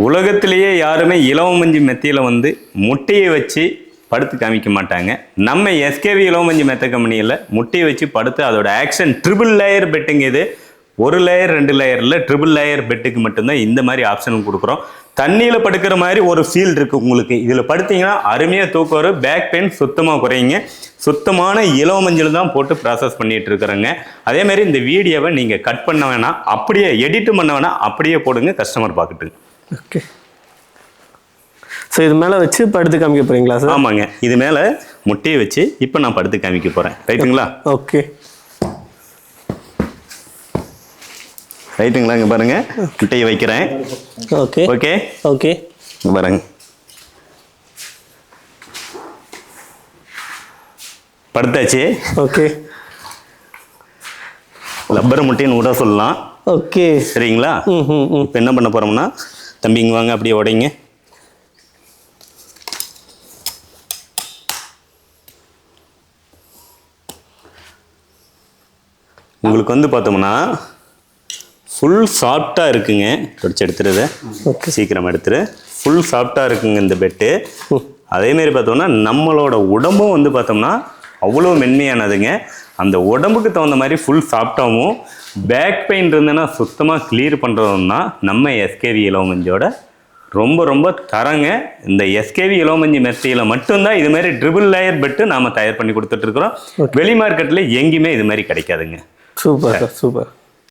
உலகத்திலேயே யாருமே இலவமஞ்சி மெத்தையில் வந்து முட்டையை வச்சு படுத்து காமிக்க மாட்டாங்க. நம்ம எஸ்கேவி இலவமஞ்சி மெத்தை கம்பெனியில் முட்டையை வச்சு படுத்து அதோட ஆக்ஷன் ட்ரிபிள் லேயர் பெட்டுங்க. இது ஒரு லேயர் 2 லேயரில் ட்ரிபிள் லேயர் பெட்டுக்கு மட்டும்தான் இந்த மாதிரி ஆப்ஷன் கொடுக்குறோம். தண்ணியில் படுக்கிற மாதிரி ஒரு ஃபீல் இருக்குது உங்களுக்கு. இதில் படுத்திங்கன்னா அருமையாக தூக்கம் வரும். பேக் பெயின் சுத்தமாக குறையுங்க. சுத்தமான இலவமஞ்சள் தான் போட்டு ப்ராசஸ் பண்ணிகிட்டு இருக்கிறோங்க. அதேமாதிரி இந்த வீடியோவை நீங்கள் கட் பண்ண வேணாம், அப்படியே எடிட் பண்ண வேணாம், அப்படியே போடுங்க, கஸ்டமர் பார்க்கட்டு. ஓகே. ஸோ இது மேலே வச்சு படுத்து காமிக்க போகிறீங்களா சார்? ஆமாங்க, இது மேலே முட்டையை வச்சு இப்போ நான் படுத்து காமிக்க போகிறேன். ரைட்டுங்களா? ஓகே. ரைட்டுங்களா? இங்கே பாருங்க, முட்டையை வைக்கிறேன். Okay okay okay. இங்கே பாருங்க, படுத்தாச்சு. ஓகே. லப்பர் முட்டைன்னு கூட சொல்லலாம். ஓகே, சரிங்களா? இப்போ என்ன பண்ண போகிறோம்னா, தம்பி இங்கே வாங்க, அப்படியே உடைங்க. உங்களுக்கு வந்து பார்த்தோம்னா ஃபுல் சாஃப்டாக இருக்குங்க. தொடச்சி எடுத்துருது, சீக்கிரம் எடுத்துரு. ஃபுல் சாஃப்டாக இருக்குங்க இந்த பெட்டு. அதேமாரி பார்த்தோம்னா நம்மளோட உடம்பும் வந்து பார்த்தோம்னா அவ்வளோ மென்மையானதுங்க. அந்த உடம்புக்கு தகுந்த மாதிரி ஃபுல் சாஃப்டாகவும், பேக் பெயின் இருந்ததுன்னா சுத்தமாக கிளியர் பண்ணுறதுன்னா நம்ம எஸ்கேவி இலவமஞ்சோட ரொம்ப ரொம்ப தரங்க. இந்த எஸ்கேவி இலவமஞ்சி மெத்தையில் மட்டும்தான் இது மாதிரி ட்ரிபிள் லேயர் பெட்டு நாம் தயார் பண்ணி கொடுத்துட்ருக்குறோம். வெளி மார்க்கெட்டில் எங்கேயுமே இது மாதிரி கிடைக்காதுங்க. Super sir, super.